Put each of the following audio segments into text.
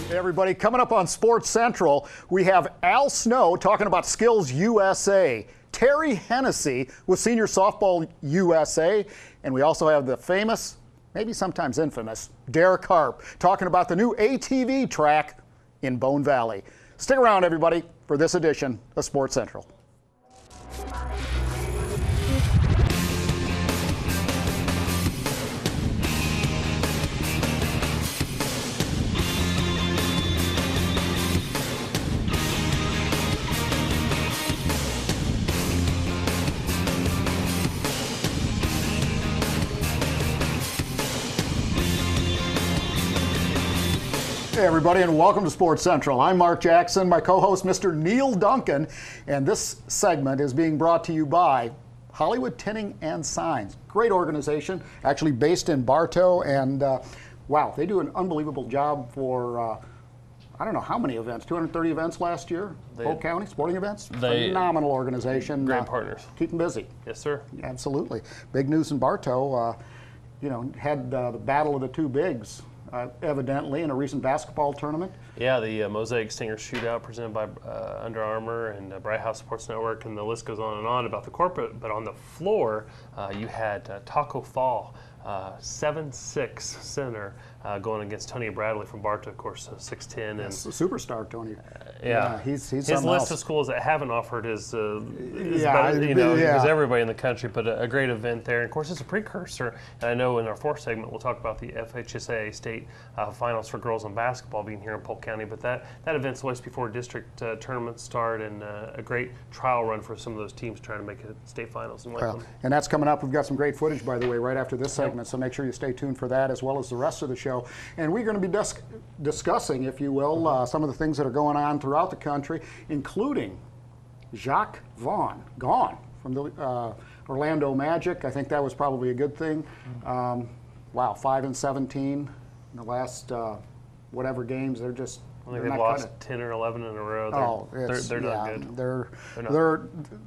Hey everybody, coming up on Sports Central, we have Al Snow talking about Skills USA, Terry Hennessy with Senior Softball USA, and we also have the famous, maybe sometimes infamous, Derek Harpe talking about the new ATV track in Bone Valley. Stick around everybody for this edition of Sports Central. Hey everybody, and welcome to Sports Central. I'm Mark Jackson, my co-host Mr. Neil Duncan, and this segment is being brought to you by Hollywood Tinting and Signs. Great organization, actually based in Bartow, and wow, they do an unbelievable job for I don't know how many events, 230 events last year, Polk County, sporting events. Phenomenal organization. Great partners. Keep them busy. Yes, sir. Absolutely. Big news in Bartow, had the battle of the two bigs. Evidently in a recent basketball tournament. Yeah, the Mosaic Stinger Shootout presented by Under Armour and Bright House Sports Network, and the list goes on and on about the corporate. But on the floor, you had Taco Fall, 7'6" center, going against Tony Bradley from Bartow, of course, 6'10". Yes, a superstar, Tony. Yeah, he's his something list else. of schools that haven't offered is better, because everybody in the country. But a great event there, and of course, it's a precursor. And I know in our fourth segment we'll talk about the FHSAA state finals for girls in basketball being here in Polk County. But that event's always before district tournaments start, and a great trial run for some of those teams trying to make it state finals in Lakeland. And that's coming up. We've got some great footage, by the way, right after this segment. So make sure you stay tuned for that, as well as the rest of the show. And we're going to be discussing, if you will, some of the things that are going on throughout the country, including Jacques Vaughn, gone from the Orlando Magic. I think that was probably a good thing. Wow, 5-17 in the last whatever games. They're just. I think they've lost 10 or 11 in a row. They're not good.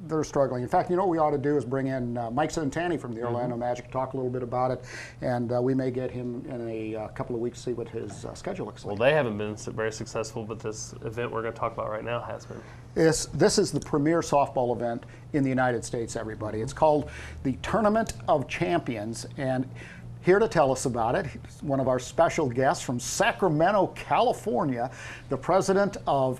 They're struggling. In fact, you know what we ought to do is bring in Mike Santani from the Orlando Magic, talk a little bit about it, and we may get him in a couple of weeks to see what his schedule looks like. Well, they haven't been very successful, but this event we're going to talk about right now has been. This is the premier softball event in the United States, everybody. It's called the Tournament of Champions, and here to tell us about it, one of our special guests from Sacramento, California, the president of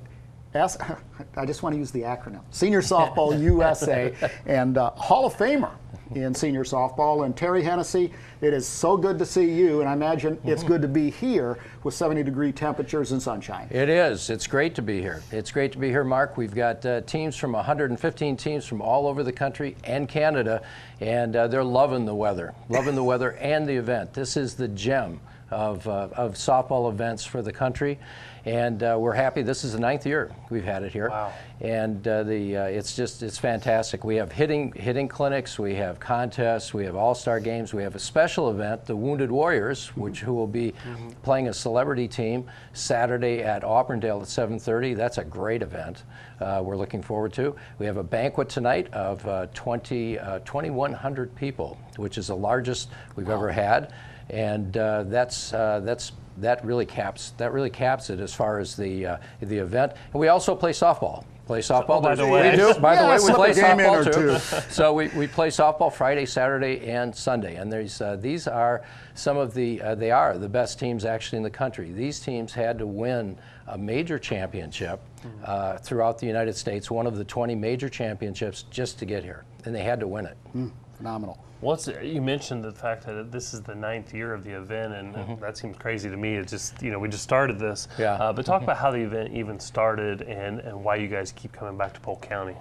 I just want to use the acronym, Senior Softball USA, and Hall of Famer in senior softball, and Terry Hennessy. It is so good to see you, and I imagine it's good to be here with 70-degree temperatures and sunshine. It is. It's great to be here. It's great to be here, Mark. We've got teams from 115 teams from all over the country and Canada, and they're loving the weather and the event. This is the gem of softball events for the country, and we're happy. This is the 9th year we've had it here. Wow. And it's fantastic. We have hitting clinics, we have contests, we have all-star games, we have a special event, the Wounded Warriors, who will be playing a celebrity team Saturday at Auburndale at 7:30. That's a great event. We're looking forward to. We have a banquet tonight of 2,100 people, which is the largest we've ever had. And that really caps it as far as the event. And we also play softball. By the way, we do. By the way, we play softball too. So we play softball Friday, Saturday, and Sunday. And these are some of they are the best teams actually in the country. These teams had to win a major championship throughout the United States, one of the 20 major championships, just to get here, and they had to win it. Phenomenal. You mentioned the fact that this is the 9th year of the event, and that seems crazy to me. It just, we just started this. Yeah. But talk about how the event even started and why you guys keep coming back to Polk County.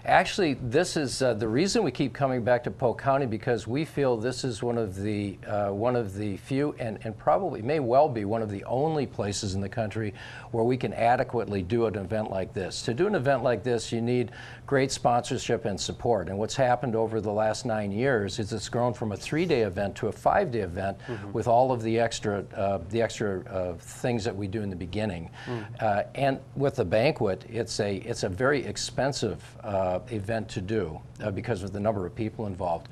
Actually, this is the reason we keep coming back to Polk County, because we feel this is one of the few and probably may well be one of the only places in the country where we can adequately do an event like this. To do an event like this, you need great sponsorship and support. And what's happened over the last 9 years is it's grown from a 3-day event to a 5-day event with all of the extra things that we do in the beginning. And with the banquet, it's a very expensive event to do because of the number of people involved.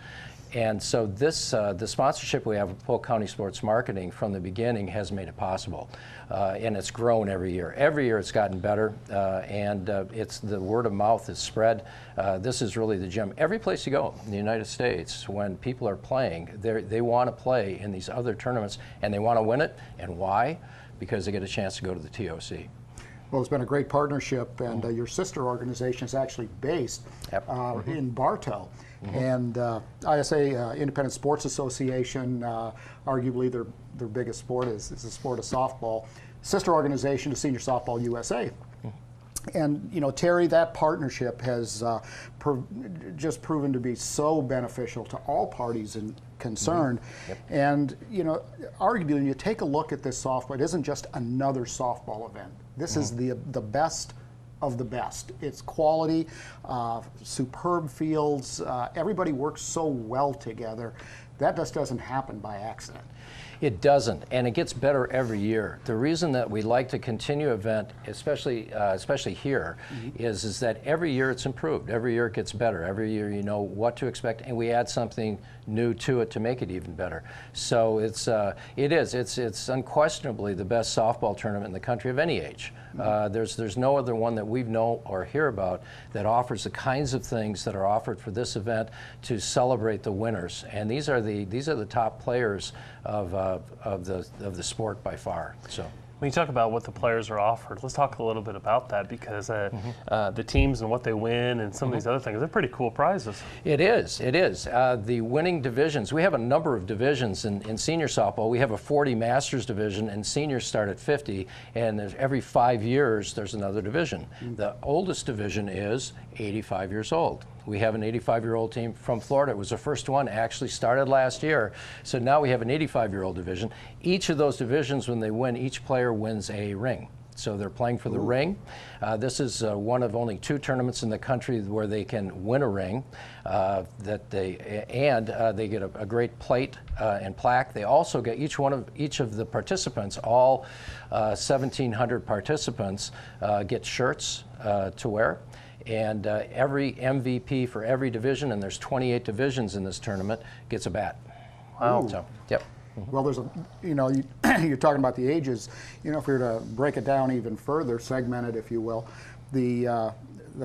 And so this, the sponsorship we have with Polk County Sports Marketing from the beginning has made it possible. And it's grown every year. Every year it's gotten better, and it's the word of mouth is spread. This is really the gem. Every place you go in the United States, when people are playing, they want to play in these other tournaments, and they want to win it. And why? Because they get a chance to go to the TOC. Well, it's been a great partnership, and your sister organization is actually based in Bartow. And ISA, Independent Sports Association, arguably their biggest sport is the sport of softball. Sister organization is Senior Softball USA. And, you know, Terry, that partnership has just proven to be so beneficial to all parties concerned. And, you know, arguably, when you take a look at this softball, it isn't just another softball event. This is the best of the best. It's quality, superb fields. Everybody works so well together. That just doesn't happen by accident. It doesn't, and it gets better every year. The reason that we like to continue event, especially here, is that every year it's improved. Every year it gets better. Every year you know what to expect, and we add something new to it to make it even better. So it's unquestionably the best softball tournament in the country of any age. There's no other one that we know or hear about that offers the kinds of things that are offered for this event to celebrate the winners. And these are the top players of the sport by far. So. When you talk about what the players are offered, let's talk a little bit about that, because the teams and what they win and some of these other things, they're pretty cool prizes. It is. The winning divisions, we have a number of divisions in senior softball. We have a 40 Masters division, and seniors start at 50, and every 5 years there's another division. The oldest division is 85 years old. We have an 85-year-old team from Florida. It was the first one, actually started last year. So now we have an 85-year-old division. Each of those divisions, when they win, each player wins a ring. So they're playing for the ring. This is one of only 2 tournaments in the country where they can win a ring. They get a great plate and plaque. They also get each of the participants, all 1,700 participants, get shirts to wear. And every MVP for every division, and there's 28 divisions in this tournament, gets a bat. Wow. So, yep. Well, there's you're talking about the ages. You know, if we were to break it down even further, segment it, if you will, the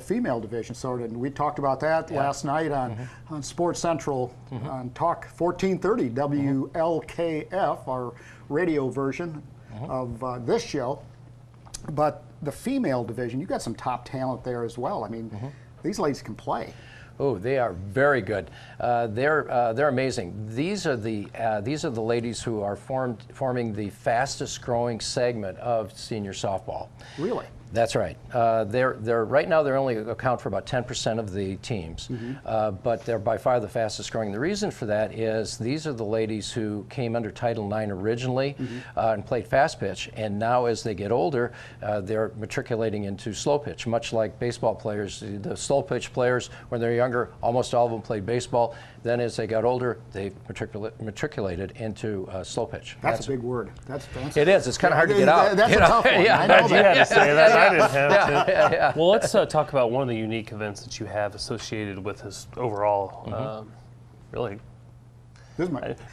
female division. So we talked about that last night on Sports Central on Talk 1430 WLKF, our radio version of this show. But the female division, you've got some top talent there as well. I mean, these ladies can play. Oh, they are very good. They're amazing. These are the ladies who are forming the fastest growing segment of senior softball. Really? That's right. They're right now they only account for about 10% of the teams, but they're by far the fastest growing. The reason for that is these are the ladies who came under Title IX originally and played fast pitch, and now as they get older, they're matriculating into slow pitch. Much like baseball players, the slow pitch players when they're younger, almost all of them played baseball. Then as they got older, they matriculated into slow pitch. That's a big word. That's fancy. It is. It's kind of hard to get out. That's a tough one. Yeah, I know You had to say that. I didn't have to. Yeah. Well, let's talk about one of the unique events that you have associated with this overall. Really,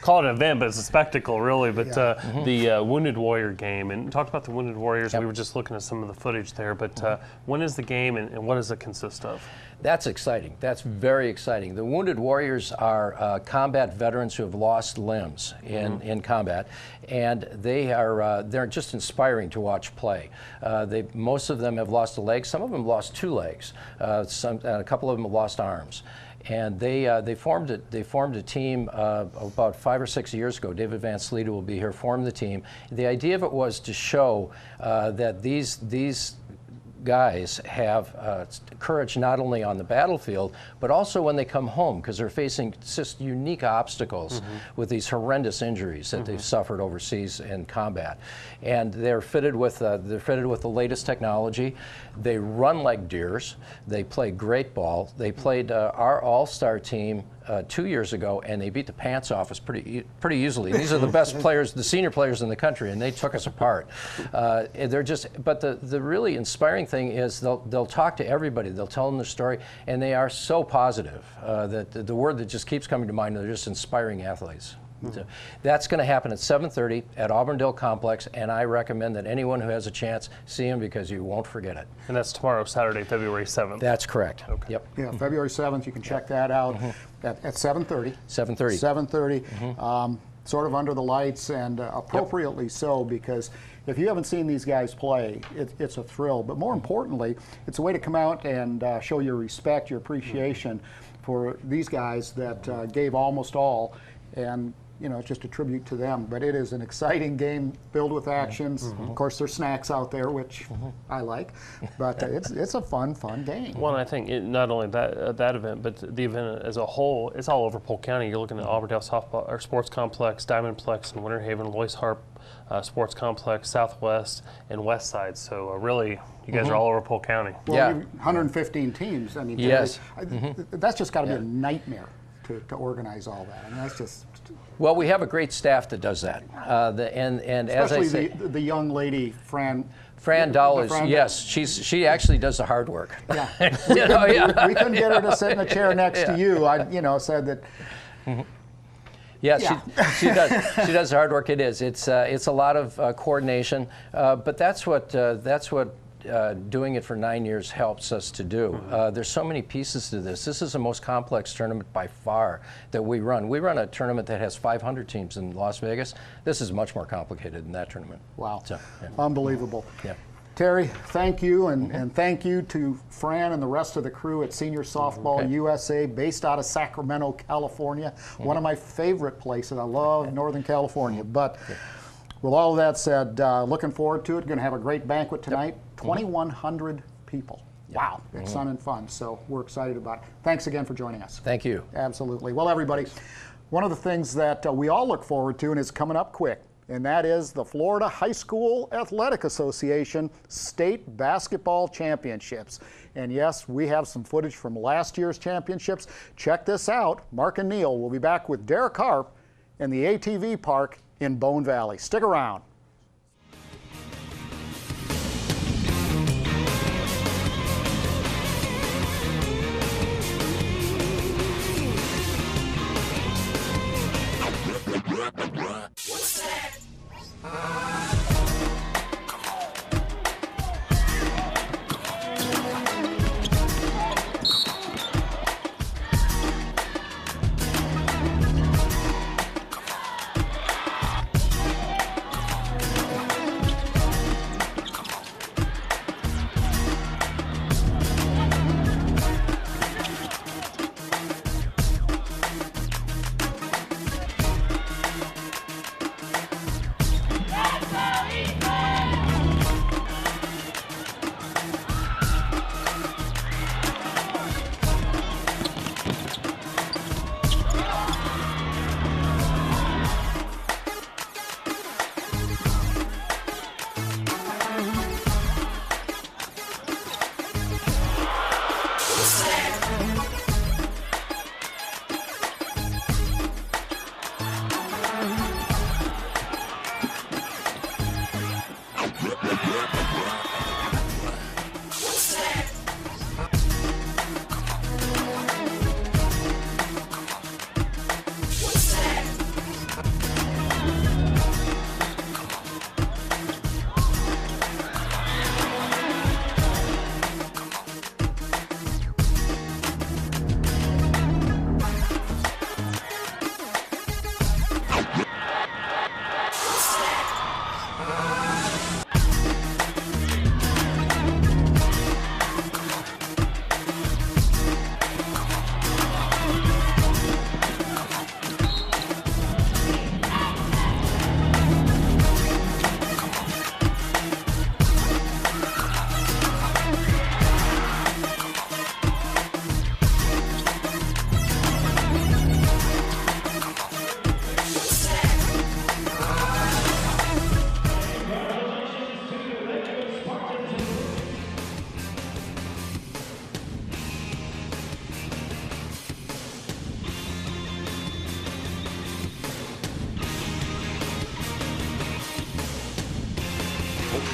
call it an event, but it's a spectacle, really. But the Wounded Warrior game, and talked about the Wounded Warriors. We were just looking at some of the footage there. But when is the game, and what does it consist of? That's exciting. That's very exciting. The Wounded Warriors are combat veterans who have lost limbs in combat, and they're just inspiring to watch play. Most of them have lost a leg. Some of them lost 2 legs. A couple of them have lost arms. And they formed a team about 5 or 6 years ago. David Van Sleeta will be here. Formed the team. The idea of it was to show that these guys have courage not only on the battlefield, but also when they come home, because they're facing just unique obstacles with these horrendous injuries that they've suffered overseas in combat. And they're fitted with the latest technology. They run like deers. They play great ball. They played our all-star team 2 years ago, and they beat the pants off us pretty easily. These are the best players, the senior players in the country, and they took us apart. They're just, but the really inspiring thing is they'll talk to everybody. They'll tell them their story, and they are so positive that the word that just keeps coming to mind, they're just inspiring athletes. So that's going to happen at 7:30 at Auburndale Complex, and I recommend that anyone who has a chance see them because you won't forget it. And that's tomorrow, Saturday, February 7th. That's correct. Okay. Yep. Yeah, February 7th. You can check that out at 7:30. 7:30. 7:30. Sort of under the lights, and appropriately so, because if you haven't seen these guys play, it's a thrill. But more importantly, it's a way to come out and show your respect, your appreciation for these guys that gave almost all. And you know, it's just a tribute to them. But it is an exciting game filled with actions. Of course, there's snacks out there, which I like. But it's a fun game. Well, I think not only that event, but the event as a whole, it's all over Polk County. You're looking at Auburndale Softball or Sports Complex, Diamondplex, and Winter Haven, Lois Harpe Sports Complex, Southwest, and West Side. So really, you guys are all over Polk County. Well, Yeah. 115 teams. I mean, Yes. That's just got to be a nightmare to organize all that. I mean, that's just. Well, we have a great staff that does that, and as I Especially say, the young lady, Fran Dowell is, Fran- yes, she actually does the hard work. Yeah. Yeah. We couldn't get her to sit in a chair next to you. I, said that. Yeah, Yeah. she does. She does the hard work. It is. It's a lot of coordination, but that's what doing it for 9 years helps us to do. There's so many pieces to this. This is the most complex tournament by far that we run. We run a tournament that has 500 teams in Las Vegas. This is much more complicated than that tournament. Wow. So, yeah. Unbelievable. Yeah. Terry, thank you, and thank you to Fran and the rest of the crew at Senior Softball USA, based out of Sacramento, California. One of my favorite places. I love Northern California. But with all of that said, looking forward to it. Going to have a great banquet tonight. 2,100 people. Wow, it's fun and fun. So we're excited about it. Thanks again for joining us. Thank you. Absolutely. Well, everybody, one of the things that we all look forward to and is coming up quick, and that is the Florida High School Athletic Association State Basketball Championships. And yes, we have some footage from last year's championships. Check this out. Mark and Neil will be back with Derek Harpe in the ATV Park in Bone Valley. Stick around.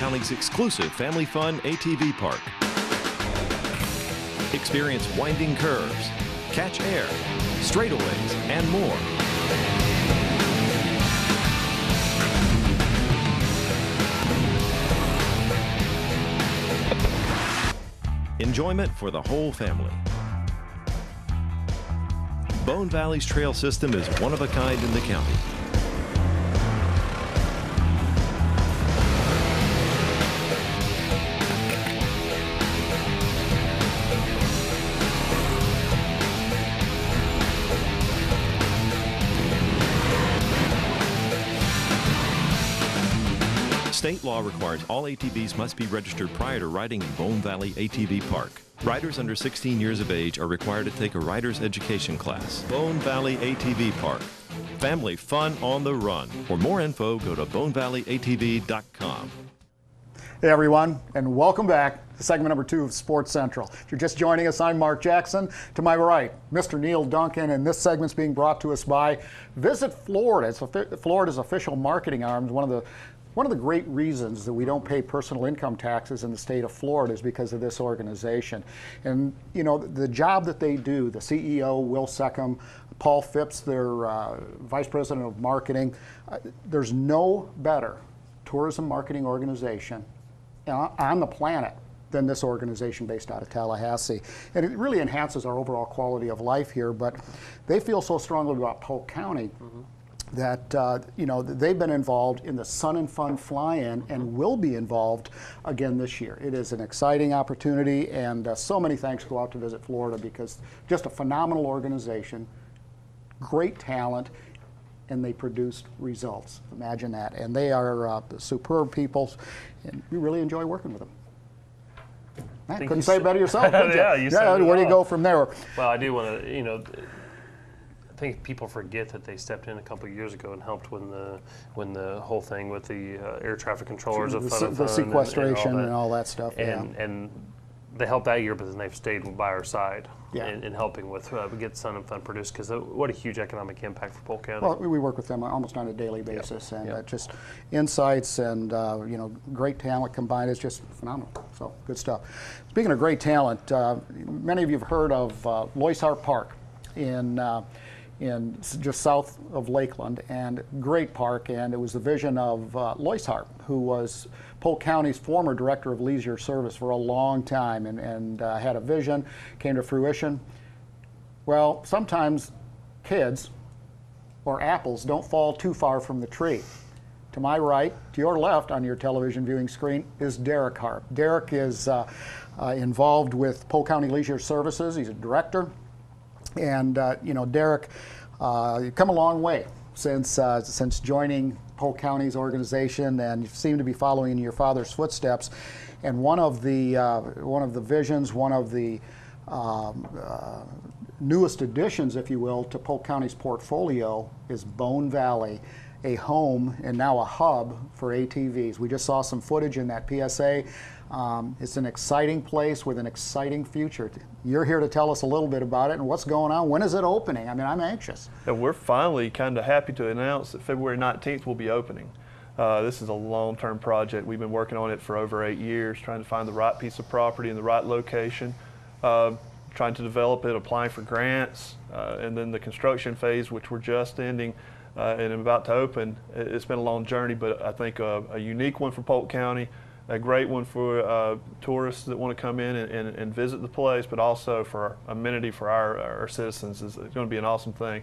County's exclusive family fun ATV park. Experience winding curves, catch air, straightaways, and more. Enjoyment for the whole family. Bone Valley's trail system is one of a kind in the county. State law requires all ATVs must be registered prior to riding in Bone Valley ATV Park. Riders under 16 years of age are required to take a rider's education class. Bone Valley ATV Park. Family fun on the run. For more info, go to bonevalleyatv.com. Hey everyone, and welcome back to segment number 2 of Sports Central. If you're just joining us, I'm Mark Jackson. To my right, Mr. Neil Duncan, and this segment's being brought to us by Visit Florida. It's Florida's official marketing arm. One of the great reasons that we don't pay personal income taxes in the state of Florida is because of this organization. And you know, the job that they do, the CEO, Will Seckham, Paul Phipps, their Vice President of Marketing, there's no better tourism marketing organization on the planet than this organization based out of Tallahassee. And it really enhances our overall quality of life here, but they feel so strongly about Polk County that you know, they've been involved in the Sun and Fun Fly-In and will be involved again this year. It is an exciting opportunity, and so many thanks go out to Visit Florida, because just a phenomenal organization, great talent, and they produced results. Imagine that. And they are superb people, and we really enjoy working with them. Man, couldn't say it better yourself, could you? Yeah, you said it where do you well. go from there? Well, I do want to, you know, I think people forget that they stepped in a couple of years ago and helped when the whole thing with the air traffic controllers of Fun and the Fun sequestration and all that stuff. And they helped that year, but then they've stayed by our side Yeah. in helping with get Sun and Fun produced, because what a huge economic impact for Polk County. Well, we work with them almost on a daily basis, and just insights and you know, great talent combined is just phenomenal. So good stuff. Speaking of great talent, many of you have heard of Lois Harpe Park in just south of Lakeland, and great park. And it was the vision of Lois Harpe, who was Polk County's former director of leisure service for a long time, and had a vision, came to fruition. Well, sometimes kids or apples don't fall too far from the tree. To my right, to your left on your television viewing screen, is Derek Harpe. Derek is involved with Polk County Leisure Services. He's a director. And you know, Derek, you've come a long way since joining Polk County's organization, and you seem to be following in your father's footsteps. And one of the visions, one of the newest additions, if you will, to Polk County's portfolio is Bone Valley, a home and now a hub for ATVs. We just saw some footage in that PSA. It's an exciting place with an exciting future. You're here to tell us a little bit about it and what's going on. When is it opening? I mean, I'm anxious. And we're finally kind of happy to announce that February 19th will be opening. This is a long-term project. We've been working on it for over 8 years, trying to find the right piece of property in the right location, trying to develop it, applying for grants, and then the construction phase, which we're just ending and about to open. It's been a long journey, but I think a unique one for Polk County, a great one for tourists that want to come in and visit the place, but also for amenity for our citizens. It's going to be an awesome thing.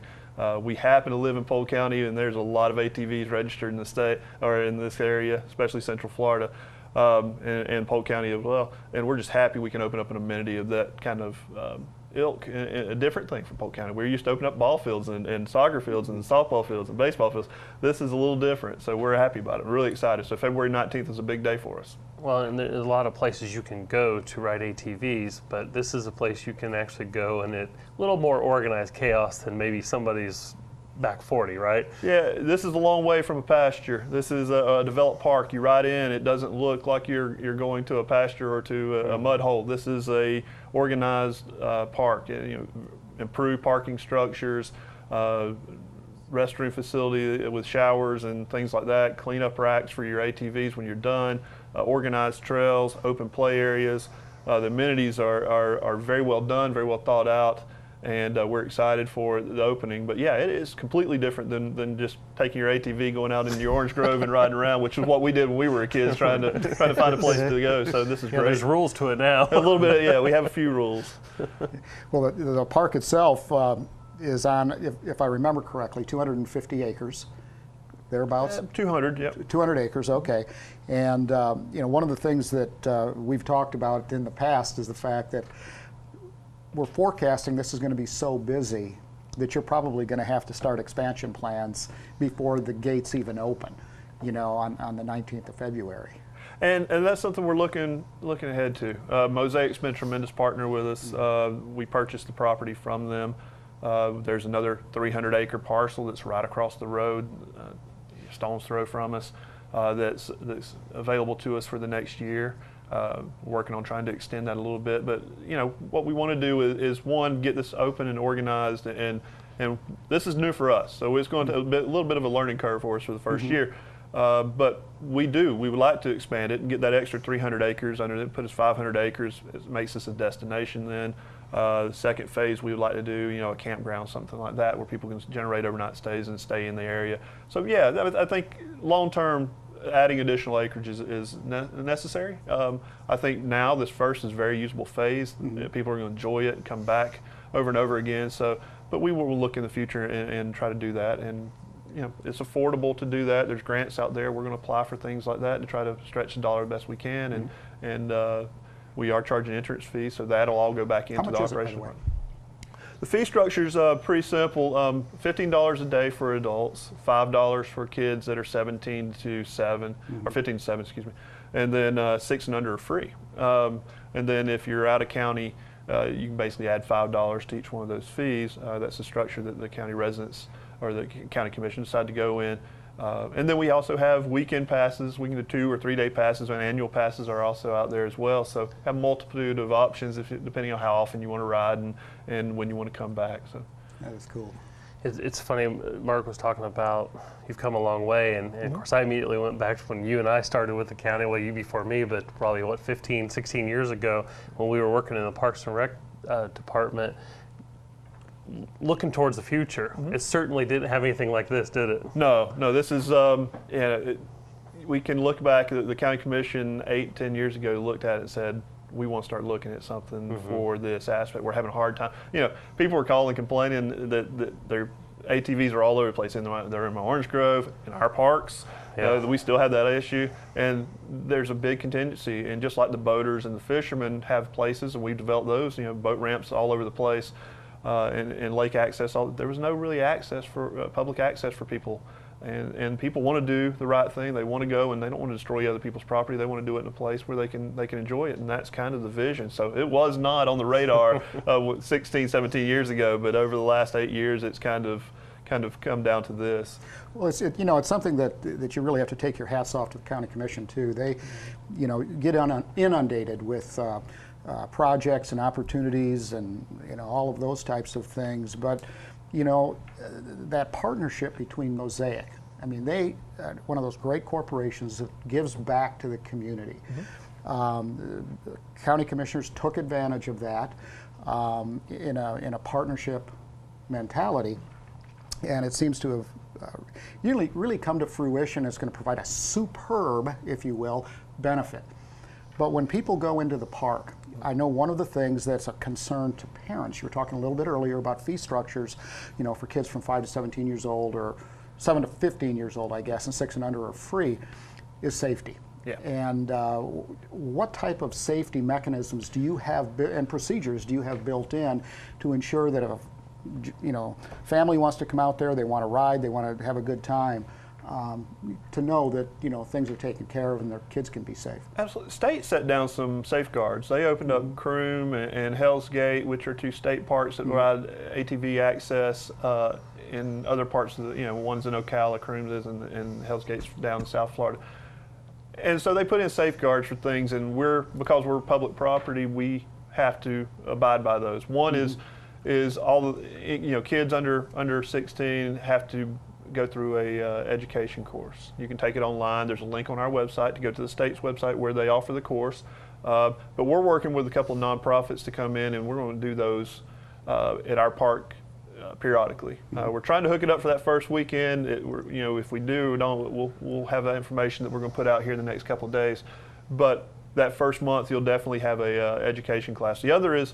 We happen to live in Polk County, and there's a lot of ATVs registered in the state or in this area, especially Central Florida, and Polk County as well. And we're just happy we can open up an amenity of that kind of ilk, a different thing for Polk County. We're used to open up ball fields and soccer fields and softball fields and baseball fields. This is a little different, so we're happy about it. We're really excited. So February 19th is a big day for us. Well, and there's a lot of places you can go to ride ATVs, but this is a place you can actually go, and it's a little more organized chaos than maybe somebody's back 40, right? Yeah, this is a long way from a pasture. This is a developed park. You ride in, it doesn't look like you're going to a pasture or to a mud hole. This is a organized park. You know, improved parking structures, restroom facility with showers and things like that, cleanup racks for your ATVs when you're done, organized trails, open play areas. The amenities are very well done, very well thought out, and we're excited for the opening. But yeah, it is completely different than just taking your ATV, going out into your orange grove and riding around, which is what we did when we were kids, trying to find a place to go. So this is great. There's rules to it now. A little bit, yeah. We have a few rules. Well, the park itself is on, if I remember correctly, 250 acres. Thereabouts? 200, yep. 200 acres, okay. And you know, one of the things that we've talked about in the past is the fact that we're forecasting this is going to be so busy that you're probably going to have to start expansion plans before the gates even open, you know, on the 19th of February. And that's something we're looking ahead to. Mosaic's been a tremendous partner with us. We purchased the property from them. There's another 300-acre parcel that's right across the road, stone's throw from us, that's available to us for the next year. Working on trying to extend that a little bit, but you know what we want to do is one, get this open and organized, and this is new for us, so it's going to be a little bit of a learning curve for us for the first year. But we would like to expand it and get that extra 300 acres under it, put us 500 acres. It makes us a destination then. The second phase we would like to do, you know, a campground, something like that, where people can generate overnight stays and stay in the area. So yeah, I think long term, adding additional acreage is necessary. I think now this first is very usable phase. People are going to enjoy it and come back over and over again. So, but we will look in the future and try to do that. And you know, it's affordable to do that. There's grants out there. We're going to apply for things like that to try to stretch the dollar the best we can. And we are charging entrance fees, so that'll all go back into the operation. The fee structure is pretty simple. $15 a day for adults, $5 for kids that are 17 to 7, or 15 to 7, excuse me, and then 6 and under are free. And then if you're out of county, you can basically add $5 to each one of those fees. That's the structure that the county residents or the county commission decide to go in. And then we also have weekend passes. We can do 2 or 3 day passes, and annual passes are also out there as well. So have a multitude of options depending on how often you want to ride and when you want to come back. So that is cool. It's funny, Mark was talking about you've come a long way, and of course I immediately went back to when you and I started with the county, well, you before me, but probably 15, 16 years ago when we were working in the Parks and Rec department. Looking towards the future, it certainly didn't have anything like this, did it? No, this is, we can look back, the county commission 8-10 years ago looked at it and said, we want to start looking at something for this aspect. We're having a hard time. You know, people were calling complaining that their ATVs are all over the place. They're in my Orange Grove, in our parks. Yeah. We still have that issue, and there's a big contingency. And just like the boaters and the fishermen have places, and we've developed those, you know, boat ramps all over the place. And lake access, there was no really access for public access for people, and people want to do the right thing. They want to go, and they don't want to destroy other people's property. They want to do it in a place where they can enjoy it, and that's kind of the vision. So it was not on the radar 16, 17 years ago, but over the last 8 years, it's kind of come down to this. Well, you know, it's something that you really have to take your hats off to the county commission too. They, you know, get inundated with projects and opportunities and, you know, all of those types of things. But, you know, that partnership between Mosaic, I mean, they, one of those great corporations that gives back to the community. The county commissioners took advantage of that in a partnership mentality, and it seems to have really come to fruition. It's going to provide a superb, if you will, benefit. But when people go into the park, I know one of the things that's a concern to parents, you were talking a little bit earlier about fee structures, you know, for kids from 5 to 17 years old, or 7 to 15 years old, I guess, and 6 and under are free, is safety. Yeah. And what type of safety mechanisms do you have, and procedures do you have built in to ensure that if a, you know, family wants to come out there, they want to ride, they want to have a good time, to know that, you know, things are taken care of and their kids can be safe? Absolutely. State set down some safeguards. They opened up Croom and Hell's Gate, which are 2 state parks that provide ATV access in other parts of the, you know, one's in Ocala, Croom is, and Hell's Gate's down in South Florida. And so they put in safeguards for things, and because we're public property, we have to abide by those. One is is all the, kids under 16 have to go through a education course. You can take it online. There's a link on our website to go to the state's website where they offer the course. But we're working with a couple of nonprofits to come in, and we're going to do those at our park periodically. We're trying to hook it up for that first weekend. If we do or don't, we'll have that information that we're going to put out here in the next couple of days. But that first month, you'll definitely have a education class. The other is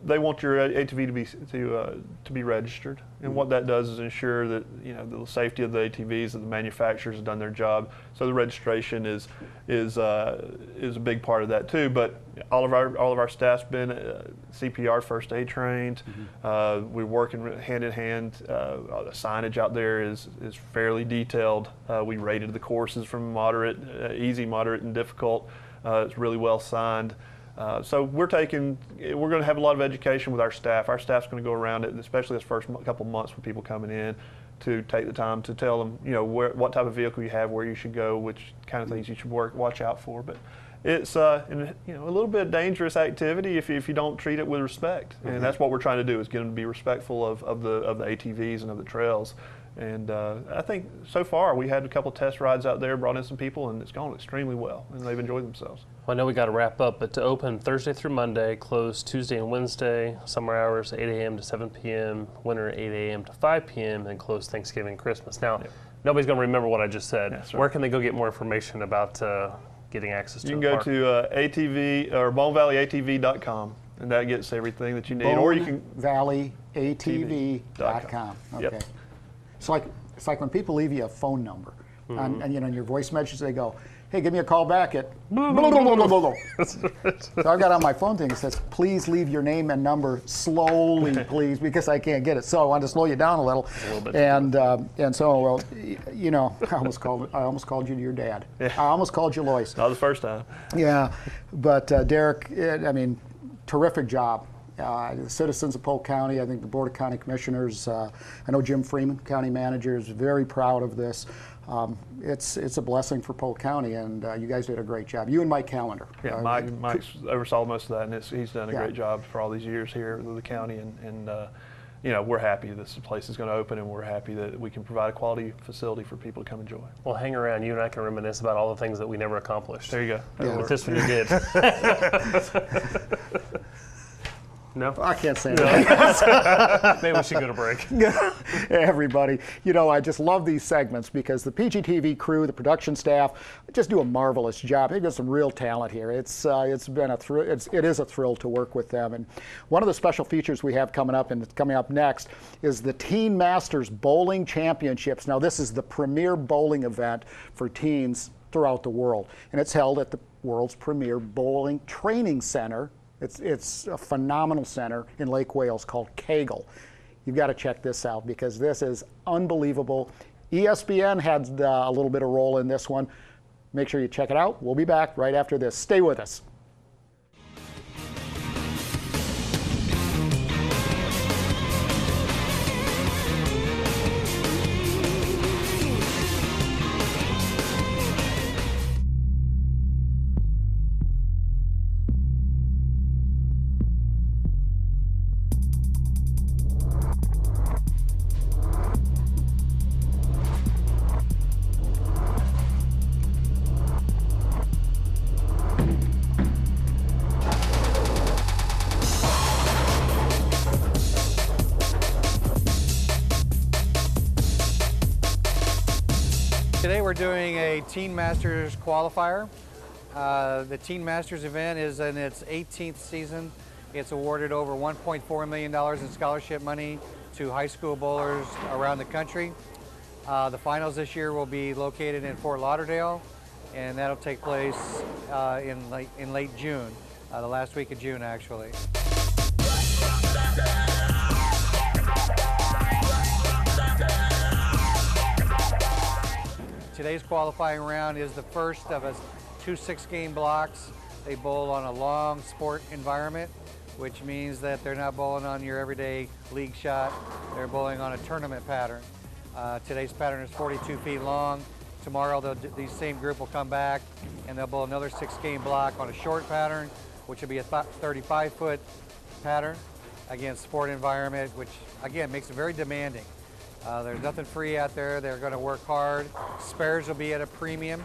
they want your ATV to be registered, and what that does is ensure that the safety of the ATVs, that the manufacturers have done their job. So the registration is a big part of that too. But all of our staff's been CPR, first aid trained. We're working hand in hand. The signage out there is fairly detailed. We rated the courses from moderate, easy, moderate, and difficult. It's really well signed. So we're going to have a lot of education with our staff. Our staff's going to go around it, and especially this first couple months with people coming in, to take the time to tell them, what type of vehicle you have, where you should go, which kind of things you should watch out for. But it's a little bit dangerous activity if you don't treat it with respect, and that's what we're trying to do, is get them to be respectful of the ATVs and of the trails. And I think so far we had a couple test rides out there, brought in some people, and it's gone extremely well, and they've enjoyed themselves. Well, I know we got to wrap up, but to open Thursday through Monday, close Tuesday and Wednesday, summer hours 8 a.m. to 7 p.m., winter 8 a.m. to 5 p.m., and close Thanksgiving and Christmas. Now, nobody's going to remember what I just said. Yeah, where can they go get more information about getting access to the park? You can go to ATV or BoneValleyATV.com, and that gets everything that you need. Or you can BoneValleyATV.com. Okay. Yep. It's like when people leave you a phone number, and in your voice message they go, "Hey, give me a call back at." So I've got on my phone thing. It says, "Please leave your name and number slowly, please, because I can't get it." So I wanted to slow you down a little. And so I almost called you to your dad. Yeah. I almost called you Lois. Not the first time. Yeah, but Derek, terrific job. The citizens of Polk County, I think the Board of County Commissioners, I know Jim Freeman, County Manager, is very proud of this. It's a blessing for Polk County, and you guys did a great job. You and Mike Callender. Yeah, Mike's oversaw most of that, and he's done a great job for all these years here with the county, and we're happy this place is going to open, and we're happy that we can provide a quality facility for people to come enjoy. Well, hang around. You and I can reminisce about all the things that we never accomplished. There you go. Yeah. With this one you did. No? I can't say that. Maybe we should go to break. Everybody, I just love these segments because the PGTV crew, the production staff, just do a marvelous job. They've got some real talent here. It is a thrill to work with them. And one of the special features we have coming up next is the Teen Masters Bowling Championships. Now, this is the premier bowling event for teens throughout the world, and it's held at the world's premier bowling training center. It's a phenomenal center in Lake Wales called Kegel. You've got to check this out because this is unbelievable. ESPN had a little bit of role in this one. Make sure you check it out. We'll be back right after this. Stay with us. Today we're doing a Teen Masters qualifier. The Teen Masters event is in its 18th season. It's awarded over $1.4 million in scholarship money to high school bowlers around the country. The finals this year will be located in Fort Lauderdale, and that'll take place in late June, the last week of June actually. Today's qualifying round is the first of 2 6-game blocks. They bowl on a long sport environment, which means that they're not bowling on your everyday league shot. They're bowling on a tournament pattern. Today's pattern is 42 feet long. Tomorrow, the same group will come back and they'll bowl another 6-game block on a short pattern, which will be a 35-foot pattern. again, sport environment, which again makes it very demanding. There's nothing free out there. They're going to work hard. Spares will be at a premium.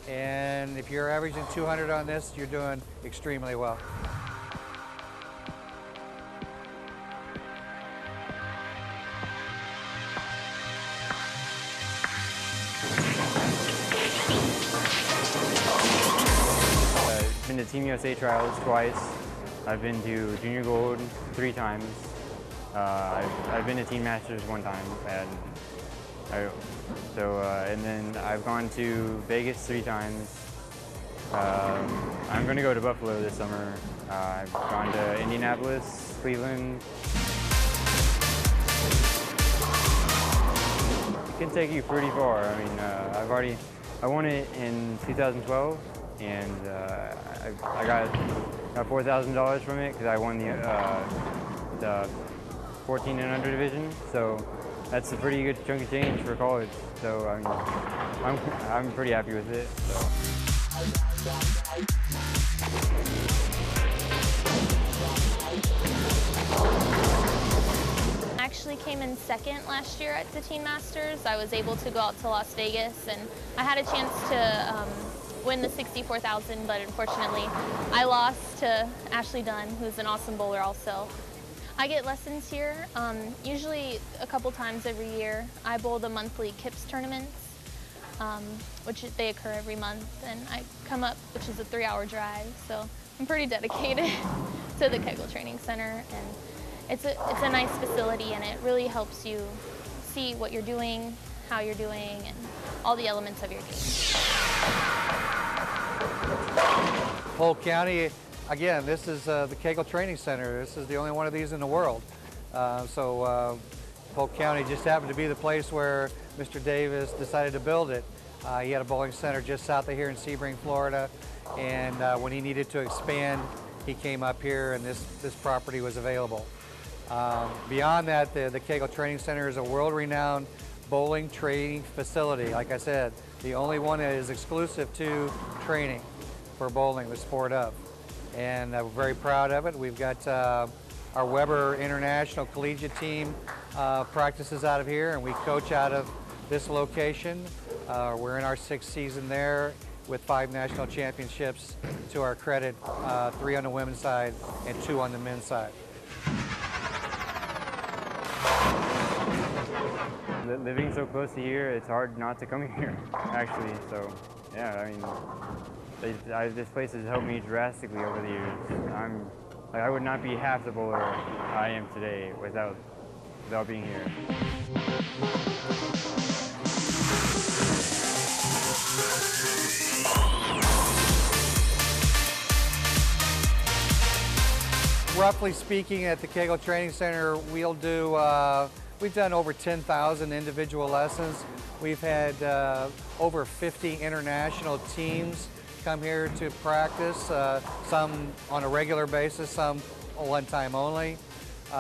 And if you're averaging 200 on this, you're doing extremely well. I've been to Team USA trials twice. I've been to Junior Gold 3 times. I've been to Team Masters 1 time, and and then I've gone to Vegas 3 times. I'm going to go to Buffalo this summer. I've gone to Indianapolis, Cleveland. It can take you pretty far. I mean, I won it in 2012, and I got $4,000 from it because I won the 14 and under division. So that's a pretty good chunk of change for college. So I mean, I'm pretty happy with it. So. I actually came in second last year at the Teen Masters. I was able to go out to Las Vegas, and I had a chance to win the 64,000, but unfortunately I lost to Ashley Dunn, who's an awesome bowler also. I get lessons here, usually a couple times every year. I bowl the monthly KIPS tournaments, which they occur every month, and I come up, which is a 3-hour drive, so I'm pretty dedicated to the Kegel Training Center, and it's a nice facility, and it really helps you see what you're doing, how you're doing, and all the elements of your game. Polk County, again, this is the Kegel Training Center. This is the only one of these in the world. Polk County just happened to be the place where Mr. Davis decided to build it. He had a bowling center just south of here in Sebring, Florida, and when he needed to expand, he came up here, and this property was available. Beyond that, the Kegel Training Center is a world-renowned bowling training facility. Like I said, the only one that is exclusive to training for bowling, the sport of. And we're very proud of it. We've got our Weber International Collegiate team practices out of here, and we coach out of this location. We're in our 6th season there with 5 national championships to our credit, 3 on the women's side and 2 on the men's side. Living so close to here, it's hard not to come here, actually. So, yeah, I mean, this place has helped me drastically over the years. I would not be half the bowler I am today without being here. Roughly speaking, at the Kegel Training Center, we'll do, we've done over 10,000 individual lessons. We've had over 50 international teams come here to practice, some on a regular basis, some one time only.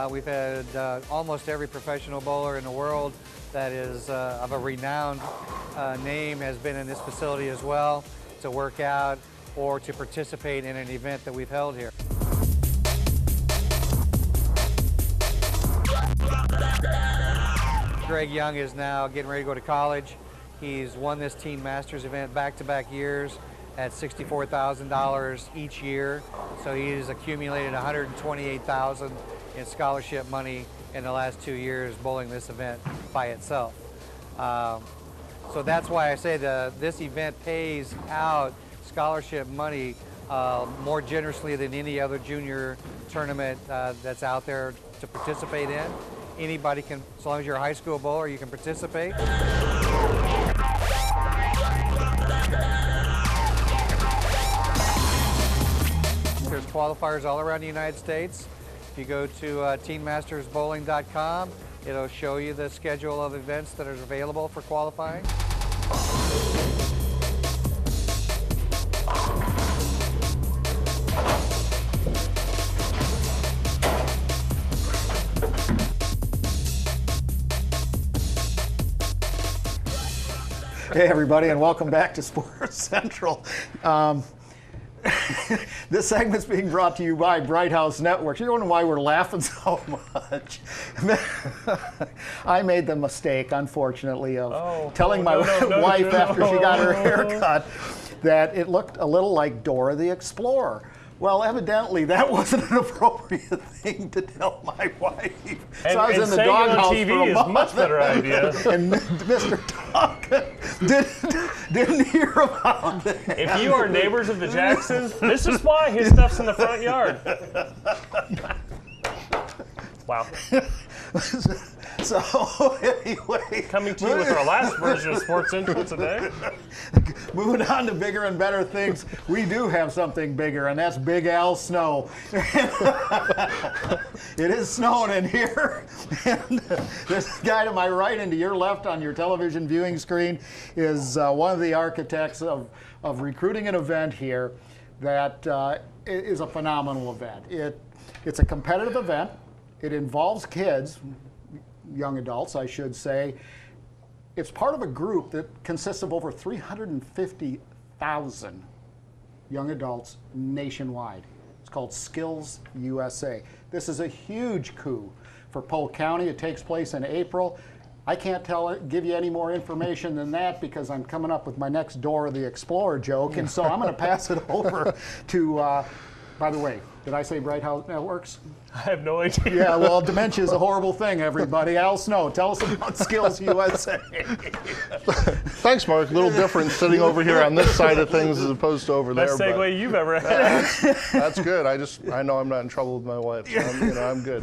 We've had almost every professional bowler in the world that is of a renowned name has been in this facility as well to work out or to participate in an event that we've held here. Greg Young is now getting ready to go to college. He's won this Teen Masters event back-to-back years at $64,000 each year. So he's accumulated $128,000 in scholarship money in the last 2 years bowling this event by itself. So that's why I say this event pays out scholarship money more generously than any other junior tournament that's out there to participate in. Anybody can, as long as you're a high school bowler, you can participate. There's qualifiers all around the United States. If you go to teenmastersbowling.com, it'll show you the schedule of events that are available for qualifying. Hey everybody, and welcome back to Sports Central. This segment's being brought to you by Bright House Networks. You don't know why we're laughing so much. I made the mistake, unfortunately, of telling my wife after she got her hair cut that it looked a little like Dora the Explorer. Well, evidently that wasn't an appropriate thing to tell my wife. So I was in the doghouse for a month. Is a much better idea. And Mr. Tonkin didn't hear about that. If you are neighbors of the Jacksons, this is why his stuff's in the front yard. Wow. So anyway, coming to you with our last version of Sports Intro today. Moving on to bigger and better things, we do have something bigger, and that's Big Al Snow. It is snowing in here, and this guy to my right and to your left on your television viewing screen is one of the architects of recruiting an event here that is a phenomenal event. It's a competitive event. It involves kids, young adults, I should say. It's part of a group that consists of over 350,000 young adults nationwide. It's called Skills USA. This is a huge coup for Polk County. It takes place in April. I can't give you any more information than that because I'm coming up with my next Dora the Explorer joke, and so I'm going to pass it over to, by the way, did I say Bright House Networks? I have no idea. Yeah, well, dementia is a horrible thing, everybody. Al Snow, tell us about Skills USA. Thanks, Mark. A little different sitting over here on this side of things as opposed to over there. Best segue you've ever had. That's good. I know I'm not in trouble with my wife, so I'm good.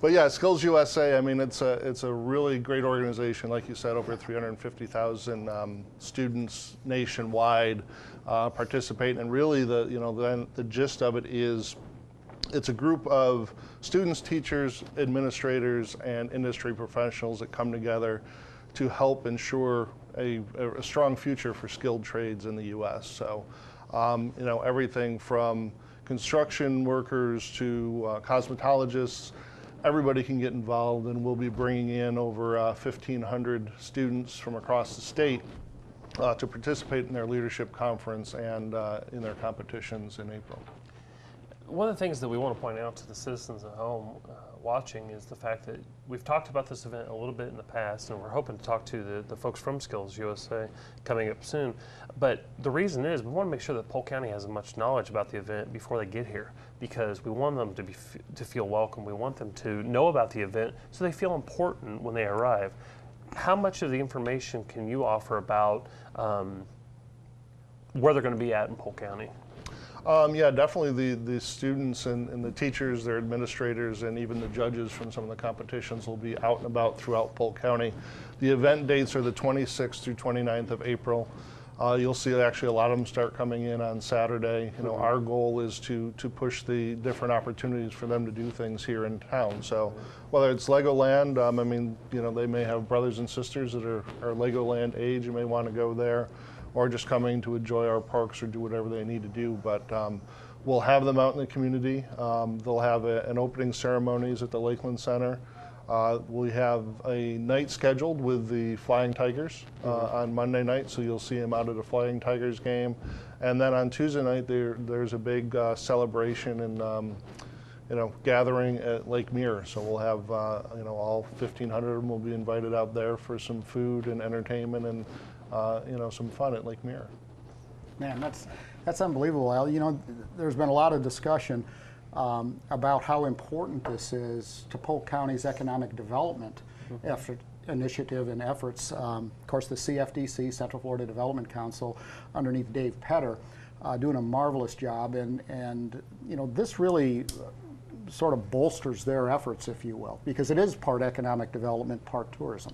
But yeah, Skills USA, I mean, it's a really great organization. Like you said, over 350,000 students nationwide participate, and really the gist of it is it's a group of students, teachers, administrators, and industry professionals that come together to help ensure a strong future for skilled trades in the U.S. So, everything from construction workers to cosmetologists, everybody can get involved, and we'll be bringing in over 1,500 students from across the state to participate in their leadership conference and in their competitions in April. One of the things that we want to point out to the citizens at home watching is the fact that we've talked about this event a little bit in the past, and we're hoping to talk to the folks from Skills USA coming up soon. But the reason is we want to make sure that Polk County has as much knowledge about the event before they get here, because we want them to feel welcome. We want them to know about the event so they feel important when they arrive. How much of the information can you offer about where they're going to be at in Polk County? Yeah, definitely the students and the teachers, their administrators, and even the judges from some of the competitions will be out and about throughout Polk County. The event dates are the 26th through 29th of April. You'll see actually a lot of them start coming in on Saturday. Our goal is to push the different opportunities for them to do things here in town. So whether it's Legoland, they may have brothers and sisters that are Legoland age and may want to go there, or just coming to enjoy our parks or do whatever they need to do. But we'll have them out in the community. They'll have an opening ceremonies at the Lakeland Center. We have a night scheduled with the Flying Tigers on Monday night, so you'll see them out at a Flying Tigers game. And then on Tuesday night, there's a big celebration and gathering at Lake Muir. So we'll have all 1,500 of them will be invited out there for some food and entertainment and some fun at Lake Muir. Man, that's unbelievable, Al. There's been a lot of discussion about how important this is to Polk County's economic development initiative and efforts. Of course, the CFDC, Central Florida Development Council, underneath Dave Petter, doing a marvelous job, and this really sort of bolsters their efforts, if you will, because it is part economic development, part tourism.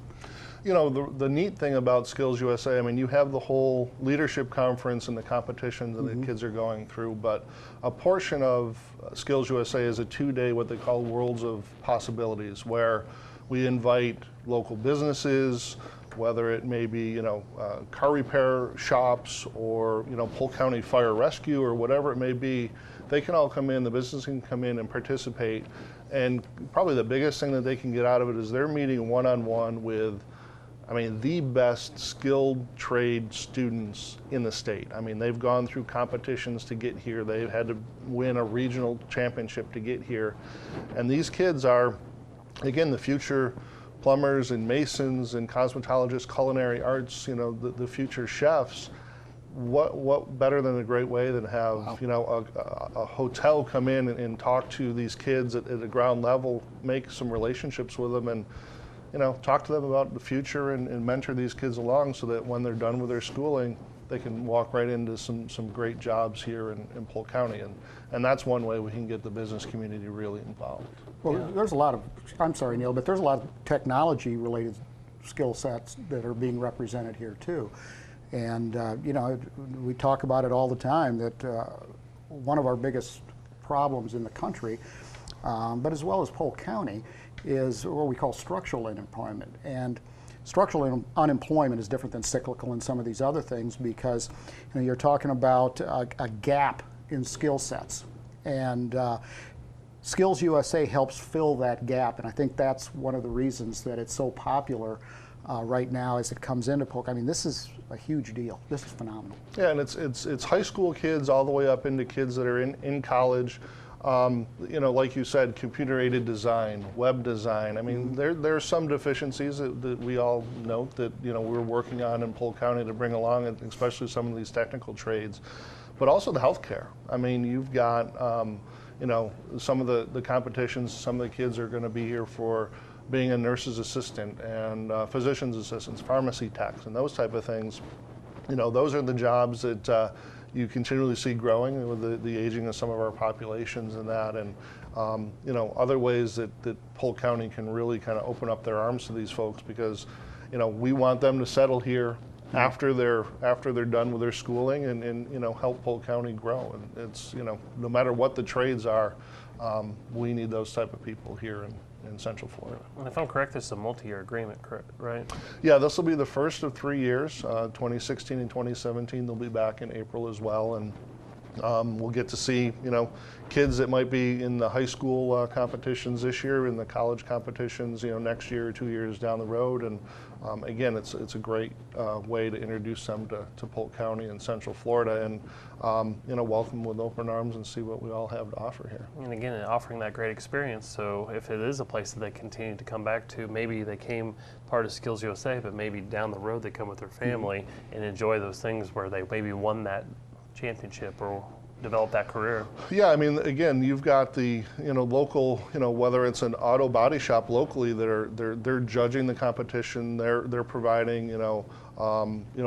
The neat thing about Skills USA, you have the whole leadership conference and the competitions that the kids are going through, but a portion of Skills USA is a 2-day, what they call Worlds of Possibilities, where we invite local businesses, whether it may be, car repair shops or, Polk County Fire Rescue or whatever it may be. They can all come in, the business can come in and participate. And probably the biggest thing that they can get out of it is they're meeting one-on-one with I mean, the best skilled trade students in the state. I mean, they've gone through competitions to get here. They've had to win a regional championship to get here. And these kids are, again, the future plumbers and masons and cosmetologists, culinary arts, you know, the future chefs. What better than a great way than have, you know, a hotel come in and talk to these kids at a ground level, make some relationships with them, and, you know, talk to them about the future and mentor these kids along so that when they're done with their schooling, they can walk right into some great jobs here in Polk County. And that's one way we can get the business community really involved. Well, there's a lot of, I'm sorry, Neil, but there's a lot of technology-related skill sets that are being represented here too. And, you know, we talk about it all the time that one of our biggest problems in the country, but as well as Polk County, is what we call structural unemployment. And structural unemployment is different than cyclical and some of these other things because, you know, you're talking about a gap in skill sets. And Skills USA helps fill that gap, and I think that's one of the reasons that it's so popular right now as it comes into Polk. I mean, this is a huge deal. This is phenomenal. Yeah, and it's high school kids all the way up into kids that are in college. You know, like you said, computer-aided design, web design. I mean, there are some deficiencies that we all note that, you know, we're working on in Polk County to bring along, especially some of these technical trades, but also the healthcare. I mean, you've got, you know, some of the competitions, some of the kids are going to be here for being a nurse's assistant and physician's assistants, pharmacy techs, and those type of things. You know, those are the jobs that you continually see growing with the aging of some of our populations and that, and you know, other ways that Polk County can really kind of open up their arms to these folks, because, you know, we want them to settle here after they're done with their schooling and you know, help Polk County grow. And it's, you know, no matter what the trades are, we need those type of people here in Central Florida. And if I'm correct, this is a multi-year agreement, correct, right? Yeah, this will be the first of 3 years. 2016 and 2017, they'll be back in April as well, and we'll get to see, you know, kids that might be in the high school competitions this year, in the college competitions, you know, next year or 2 years down the road. And again, it's a great way to introduce them to Polk County and Central Florida, and you know, welcome with open arms and see what we all have to offer here. And again, offering that great experience. So if it is a place that they continue to come back to, maybe they came part of Skills USA, but maybe down the road they come with their family and enjoy those things where they maybe won that championship or develop that career. Yeah, I mean, again, you've got the, you know, local, you know, whether it's an auto body shop locally that they're judging the competition, they're providing, you know,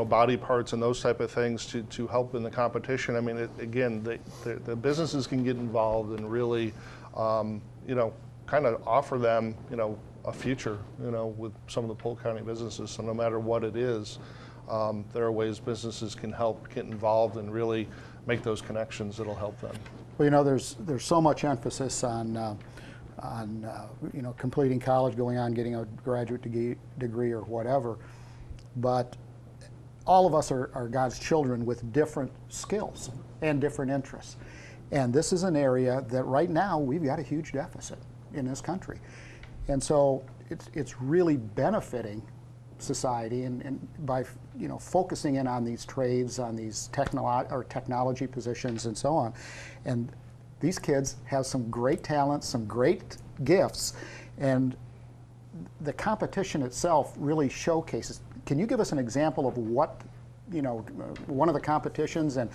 body parts and those type of things to help in the competition. I mean, again, the businesses can get involved and really, you know, kind of offer them, you know, a future, you know, with some of the Polk County businesses. So no matter what it is, there are ways businesses can help get involved and really make those connections that'll help them. Well, you know, there's so much emphasis on you know, completing college, going on, getting a graduate degree or whatever, but all of us are God's children with different skills and different interests. And this is an area that right now we've got a huge deficit in this country. And so it's really benefiting society and by, you know, focusing in on these trades, on these technology positions and so on. And these kids have some great talents, some great gifts, and the competition itself really showcases. Can you give us an example of what, you know, one of the competitions, and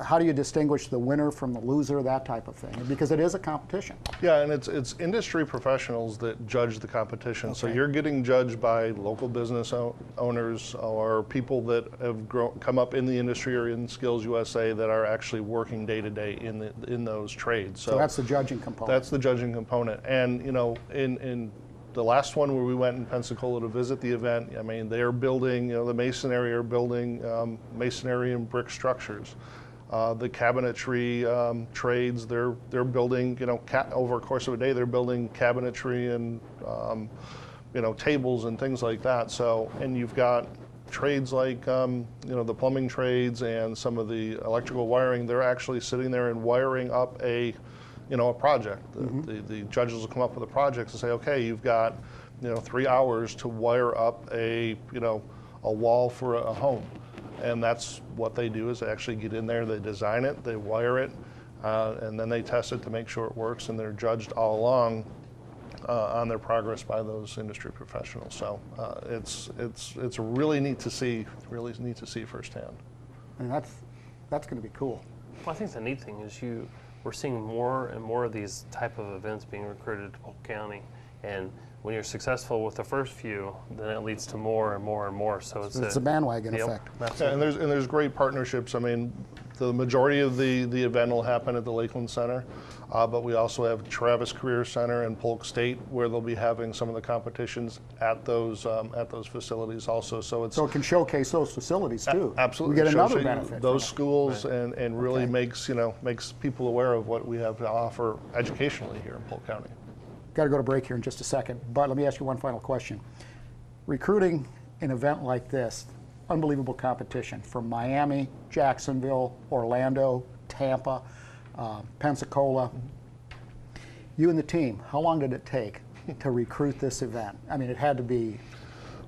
how do you distinguish the winner from the loser, that type of thing? Because it is a competition. Yeah, and it's industry professionals that judge the competition. Okay. So you're getting judged by local business owners or people that have come up in the industry or in Skills USA that are actually working day to day in those trades. So that's the judging component. That's the judging component. And, you know, in the last one where we went in Pensacola to visit the event, I mean, they are building, you know, the masonry are building masonry and brick structures. The cabinetry trades, they're building, you know, over a course of a day, they're building cabinetry and, you know, tables and things like that. So, and you've got trades like, you know, the plumbing trades and some of the electrical wiring, they're actually sitting there and wiring up a project. The judges will come up with a project and say, okay, you've got 3 hours to wire up a wall for a home. And that's what they do, is they actually get in there, they design it, they wire it, and then they test it to make sure it works, and they're judged all along on their progress by those industry professionals. So it's really neat to see firsthand. And that's going to be cool. Well, I think the neat thing is we're seeing more and more of these type of events being recruited to Polk County, and when you're successful with the first few, then it leads to more and more and more. So it's a bandwagon effect. Yeah, and there's great partnerships. I mean, the majority of the event will happen at the Lakeland Center, but we also have Travis Career Center and Polk State, where they'll be having some of the competitions at those facilities also. So it can showcase those facilities too. Absolutely, we get another benefit. Those schools, right. and really makes people aware of what we have to offer educationally here in Polk County. Got to go to break here in just a second, but let me ask you one final question. Recruiting an event like this, unbelievable competition from Miami, Jacksonville, Orlando, Tampa, Pensacola. You and the team, how long did it take to recruit this event? I mean, it had to be...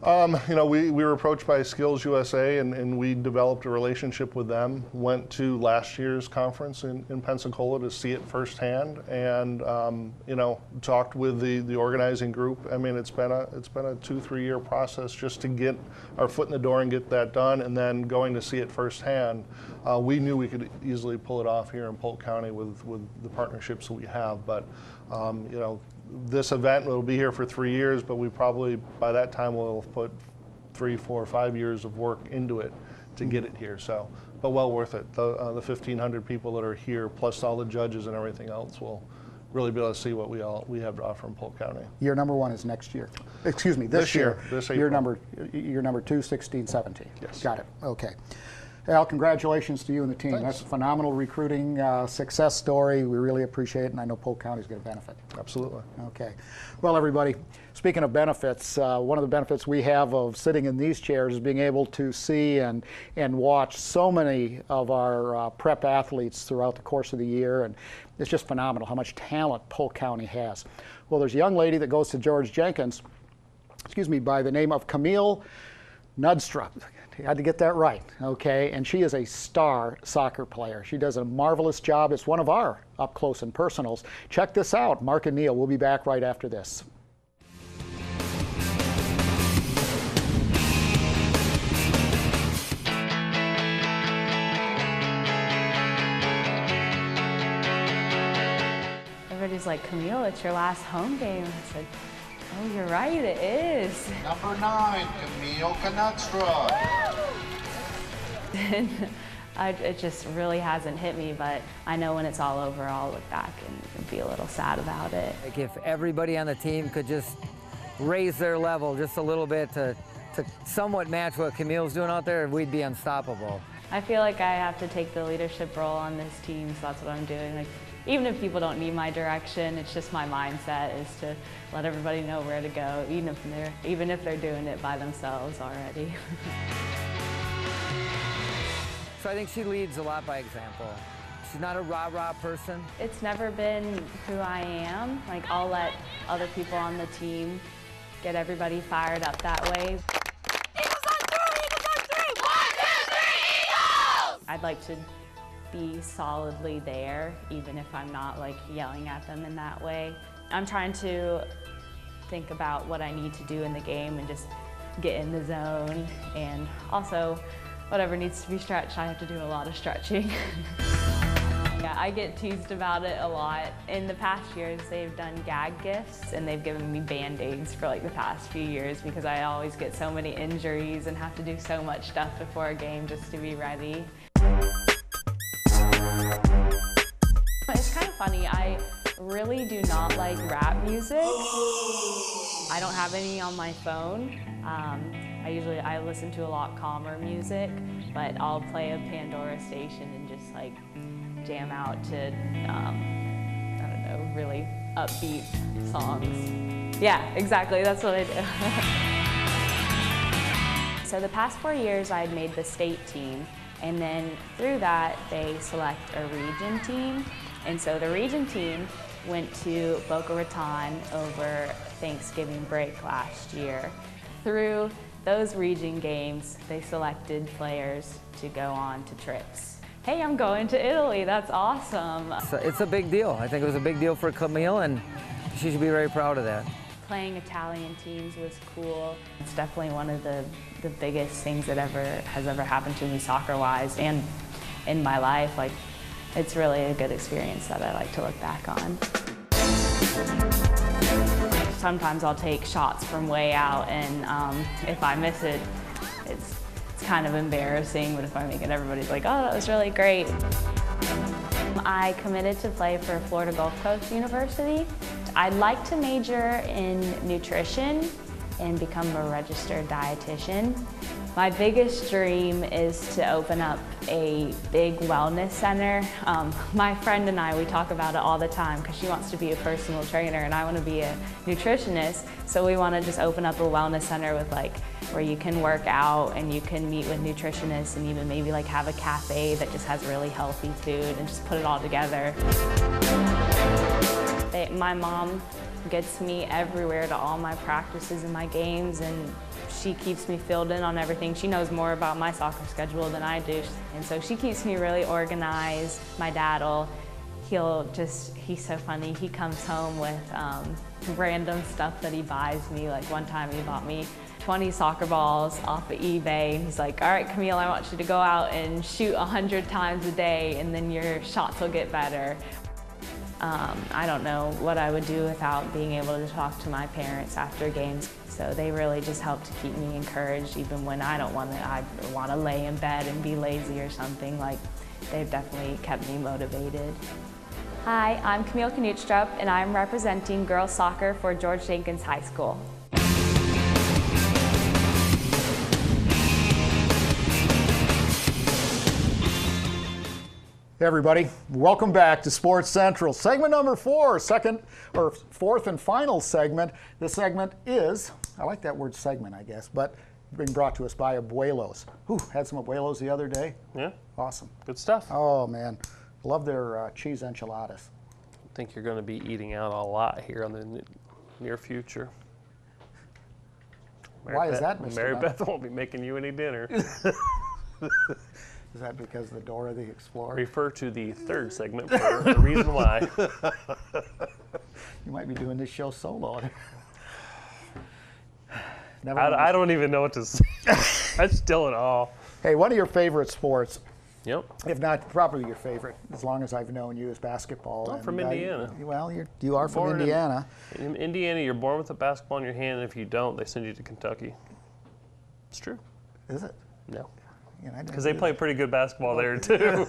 we were approached by Skills USA, and we developed a relationship with them. Went to last year's conference in Pensacola to see it firsthand, and talked with the organizing group. I mean, it's been a 2-3 year process just to get our foot in the door and get that done, and then going to see it firsthand. We knew we could easily pull it off here in Polk County with the partnerships that we have, but this event will be here for 3 years, but we probably, by that time, will have put 3, 4, 5 years of work into it to get it here. So, but well worth it. The 1,500 people that are here, plus all the judges and everything else, will really be able to see what we have to offer in Polk County. Year number 1 is next year. Excuse me, this year. This year number 2, 16, 17. Yes. Got it. Okay. Al, congratulations to you and the team. Thanks. That's a phenomenal recruiting success story. We really appreciate it, and I know Polk County is going to benefit. Absolutely. Okay. Well, everybody, speaking of benefits, one of the benefits we have of sitting in these chairs is being able to see and watch so many of our prep athletes throughout the course of the year, and it's just phenomenal how much talent Polk County has. Well, there's a young lady that goes to George Jenkins, by the name of Camille Nudstrup. I had to get that right, okay? And she is a star soccer player. She does a marvelous job. It's one of our up close and personals. Check this out. Mark and Neil will be back right after this. Everybody's like, Camille, it's your last home game. I said, oh, you're right, it is. Number 9, Camille Knutstra. It just really hasn't hit me, but I know when it's all over, I'll look back and be a little sad about it. Like if everybody on the team could just raise their level just a little bit to somewhat match what Camille's doing out there, we'd be unstoppable. I feel like I have to take the leadership role on this team, so that's what I'm doing. Like, even if people don't need my direction, it's just my mindset is to let everybody know where to go, even if they're doing it by themselves already. So I think she leads a lot by example. She's not a rah-rah person. It's never been who I am. Like, I'll let other people on the team get everybody fired up that way. Eagles on 3! Eagles on 3! 1, 2, 3, Eagles! I'd like to be solidly there, even if I'm not like yelling at them in that way. I'm trying to think about what I need to do in the game and just get in the zone, and also whatever needs to be stretched, I have to do a lot of stretching. Yeah, I get teased about it a lot. In the past years, they've done gag gifts, and they've given me Band-Aids for like the past few years because I always get so many injuries and have to do so much stuff before a game just to be ready. It's kind of funny, I really do not like rap music. I don't have any on my phone. I listen to a lot calmer music, but I'll play a Pandora station and just like jam out to, I don't know, really upbeat songs. Yeah, exactly, that's what I do. So the past 4 years I'd made the state team, and then through that they select a region team. And so the region team went to Boca Raton over Thanksgiving break last year. Through those region games, they selected players to go on to trips. Hey, I'm going to Italy, that's awesome. It's a big deal. I think it was a big deal for Camille, and she should be very proud of that. Playing Italian teams was cool. It's definitely one of the biggest things that has ever happened to me soccer-wise and in my life. Like, it's really a good experience that I like to look back on. Sometimes I'll take shots from way out, and if I miss it, it's kind of embarrassing, but if I make it, everybody's like, oh, that was really great. I committed to play for Florida Gulf Coast University. I'd like to major in nutrition and become a registered dietitian. My biggest dream is to open up a big wellness center. My friend and I, we talk about it all the time because she wants to be a personal trainer and I want to be a nutritionist. So we want to just open up a wellness center with where you can work out and you can meet with nutritionists and even maybe have a cafe that just has really healthy food and just put it all together. My mom gets me everywhere to all my practices and my games, and she keeps me filled in on everything. She knows more about my soccer schedule than I do, and so she keeps me really organized. My dad he's so funny. He comes home with random stuff that he buys me. Like one time he bought me 20 soccer balls off of eBay, and he's like, all right, Camille, I want you to go out and shoot 100 times a day, and then your shots will get better. I don't know what I would do without being able to talk to my parents after games. So they really just help to keep me encouraged even when I don't want to. I want to lay in bed and be lazy or something. They've definitely kept me motivated. Hi, I'm Camille Knutstrup, and I'm representing girls soccer for George Jenkins High School. Hey everybody, welcome back to Sports Central. Segment number 4, fourth and final segment. This segment is, I like that word segment, I guess, but being brought to us by Abuelos. Had some Abuelos the other day. Yeah. Awesome. Good stuff. Oh man, love their cheese enchiladas. I think you're going to be eating out a lot here in the near future. Why is that, Mr. Mary Beth won't be making you any dinner. Is that because of the Dora the Explorer? Refer to the third segment for the reason why. You might be doing this show solo. I don't even know what to say. I still at all. Hey, one of your favorite sports, yep, if not probably your favorite, as long as I've known you, is basketball. I'm from Indiana. Well, you are from Indiana. In Indiana, you're born with a basketball in your hand, and if you don't, they send you to Kentucky. It's true. Is it? No. Because they play pretty good basketball there too.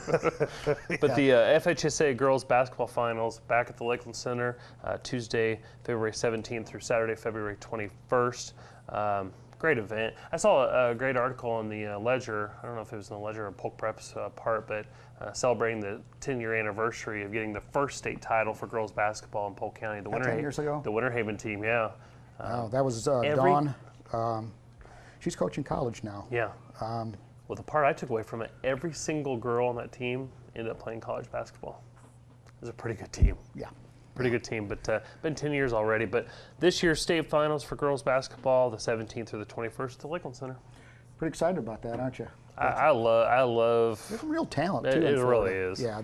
But the FHSA Girls Basketball Finals back at the Lakeland Center, Tuesday, February 17th through Saturday, February 21st. Great event. I saw a great article in the Ledger. I don't know if it was in the Ledger or Polk Prep's part, but celebrating the 10-year anniversary of getting the first state title for girls basketball in Polk County. 10 years ago? The Winter Haven team, yeah. That was Dawn. She's coaching college now. Yeah. Well, the part I took away from it, every single girl on that team ended up playing college basketball. It was a pretty good team. Yeah. Pretty good team, but been 10 years already. But this year's state finals for girls basketball, the 17th through the 21st at the Lakeland Center. Pretty excited about that, aren't you? I love. There's some real talent too. It really is. Yeah,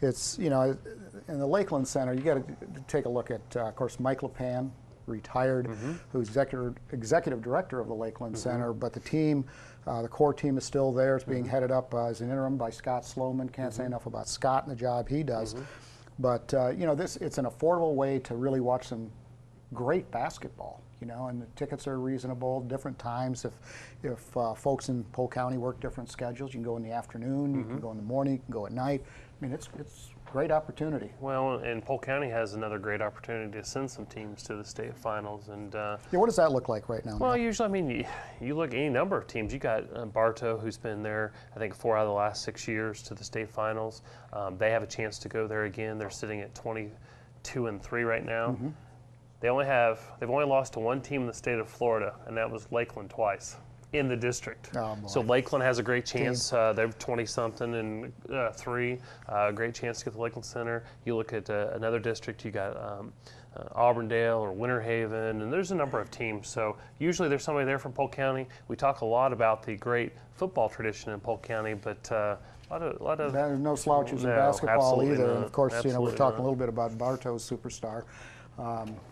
it's in the Lakeland Center. You got to take a look at, of course, Mike LePan, retired, who's executive director of the Lakeland Center, but the team. The core team is still there. It's being headed up as an interim by Scott Sloman. Can't say enough about Scott and the job he does. But it's an affordable way to really watch some great basketball. And the tickets are reasonable. Different times. If folks in Polk County work different schedules, you can go in the afternoon. You can go in the morning. You can go at night. I mean, it's a great opportunity. Well, and Polk County has another great opportunity to send some teams to the state finals. And what does that look like right now? Well, usually, you look at any number of teams. You got Bartow, who's been there, I think, 4 out of the last 6 years to the state finals. They have a chance to go there again. They're sitting at 22-3 right now. They've only lost to one team in the state of Florida, and that was Lakeland twice. in the district. Oh, boy. So Lakeland has a great chance. They're 20-something and 3. Great chance to get the Lakeland Center. You look at another district, you got Auburndale or Winter Haven, and there's a number of teams. So usually there's somebody there from Polk County. We talk a lot about the great football tradition in Polk County, but a lot of there's no slouches in basketball either. Not. And of course, Absolutely we're talking not. a little bit about Bartow's superstar.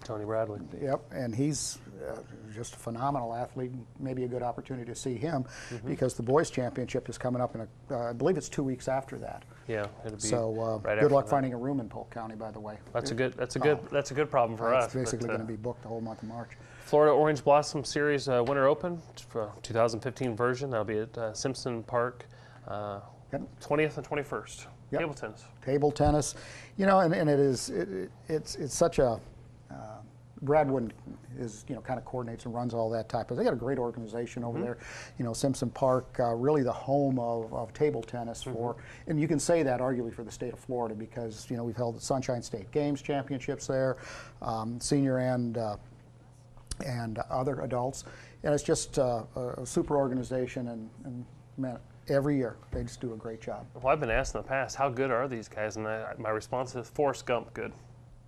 Tony Bradley. Yep, and he's just a phenomenal athlete. Maybe a good opportunity to see him because the boys' championship is coming up in I believe it's 2 weeks after that. Yeah, it'll be so. Right good luck that. finding a room in Polk County, by the way. That's a good problem for us. It's basically going to be booked the whole month of March. Florida Orange Blossom Series Winter Open, 2015 version. That'll be at Simpson Park, 20th and 21st. Yep. Table tennis. Table tennis, and it's such a. Brad Wood is kind of coordinates and runs all that type of. They got a great organization over there. Simpson Park, really the home of table tennis for, and you can say that arguably for the state of Florida because we've held the Sunshine State Games championships there, senior and other adults, and it's just a super organization and man. Every year, they just do a great job. Well, I've been asked in the past, how good are these guys? And my response is Forrest Gump good.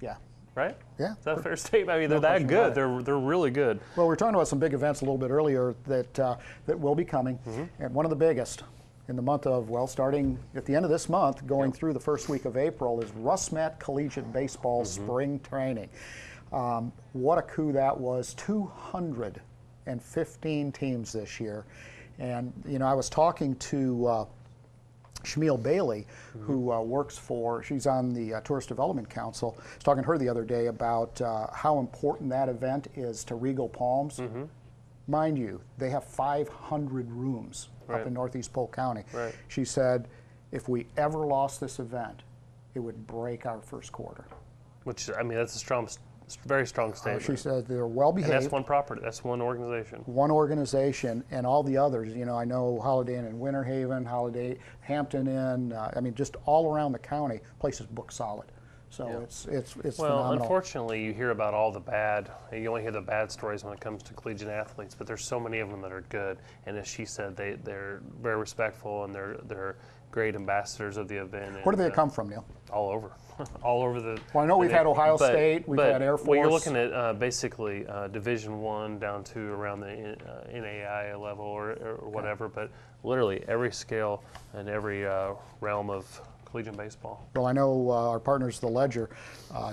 Yeah. Right? Yeah. Is that a fair statement? I mean, they're that good. They're really good. Well, we were talking about some big events a little bit earlier that will be coming, and one of the biggest in the month of, starting at the end of this month, going through the first week of April, is Russ Met Collegiate Baseball Spring Training. What a coup that was! 215 teams this year. And, I was talking to Shamil Bailey, who works she's on the Tourist Development Council. I was talking to her the other day about how important that event is to Regal Palms. Mind you, they have 500 rooms up in Northeast Polk County. Right. She said, if we ever lost this event, it would break our first quarter. Which, I mean, that's a very strong statement. She said they're well behaved. And that's one property. That's one organization. One organization, and all the others. I know Holiday Inn in Winter Haven, Hampton Inn. Just all around the county, places booked solid. So it's phenomenal. Unfortunately, you hear about all the bad. You only hear the bad stories when it comes to collegiate athletes, but there's so many of them that are good. And as she said, they're very respectful and they're great ambassadors of the event. Where do they come from, Neil? All over. All over the. Well, I know we've had Ohio State, we've had Air Force. Well, you're looking at basically Division I down to around the NAIA level or whatever, but literally every scale and every realm of collegiate baseball. Well, I know our partners, the Ledger,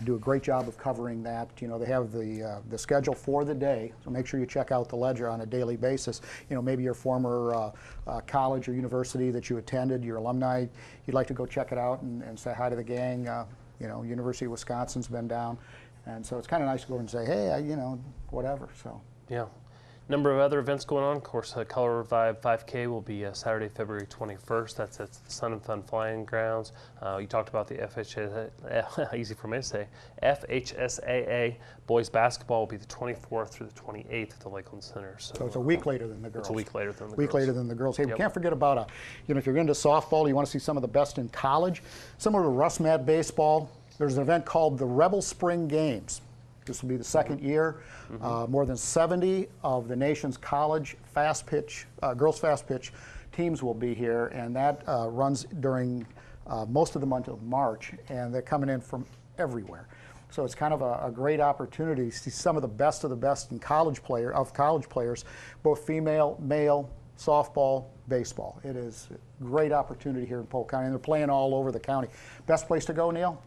do a great job of covering that. They have the schedule for the day, so make sure you check out the Ledger on a daily basis. Maybe your former college or university that you attended, your alumni, you'd like to go check it out and say hi to the gang. University of Wisconsin's been down, and so it's kind of nice to go and say, hey, whatever. So. Yeah. Number of other events going on. Of course, Color Revive 5K will be Saturday, February 21st. That's at the Sun and Fun Flying Grounds. You talked about the FHSAA, easy for me to say, FHSAA boys basketball will be the 24th through the 28th at the Lakeland Center. So it's a week later than the girls. It's a week later than the girls. Week later than the girls. Hey, we can't forget about if you're into softball, you want to see some of the best in college. Similar to Russ Met baseball, there's an event called the Rebel Spring Games. This will be the second year. More than 70 of the nation's college girls fast pitch teams will be here, and that runs during most of the month of March, and they're coming in from everywhere. So it's kind of a great opportunity to see some of the best in college players, both female, male, softball, baseball. It is a great opportunity here in Polk County, and they're playing all over the county. Best place to go, Neil?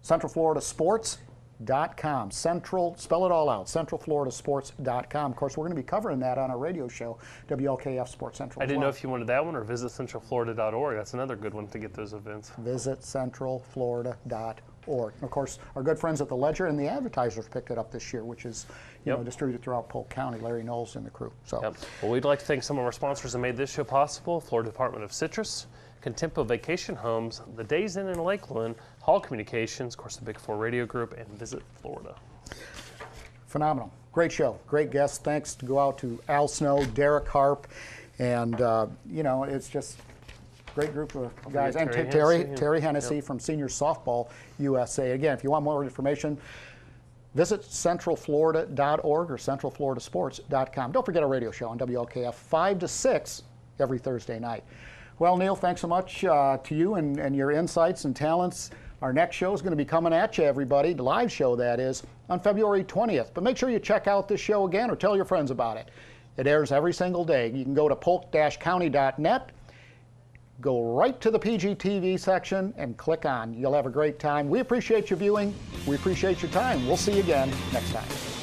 Central Florida Sports. .com. Spell it all out, centralfloridasports.com. Of course, we're going to be covering that on our radio show, WLKF Sports Central. I didn't know if you wanted that one or visit centralflorida.org. That's another good one to get those events. Visit centralflorida.org. And of course, our good friends at the Ledger and the Advertisers picked it up this year, which is distributed throughout Polk County. Larry Knowles and the crew. So, Well, we'd like to thank some of our sponsors that made this show possible: Florida Department of Citrus, Contempo Vacation Homes, the Days Inn in Lakeland, Hall Communications, of course, the Big Four Radio Group, and Visit Florida. Phenomenal. Great show. Great guests. Thanks to go out to Al Snow, Derek Harpe, and, it's just a great group of guys. And Terry Hennessy from Senior Softball USA. Again, if you want more information, Visit centralflorida.org or centralfloridasports.com. Don't forget our radio show on WLKF 5 to 6 every Thursday night. Well, Neil, thanks so much to you and your insights and talents. Our next show is going to be coming at you, everybody, the live show that is, on February 20th. But make sure you check out this show again or tell your friends about it. It airs every single day. You can go to polk-county.net, go right to the PGTV section, and click on. You'll have a great time. We appreciate you viewing. We appreciate your time. We'll see you again next time.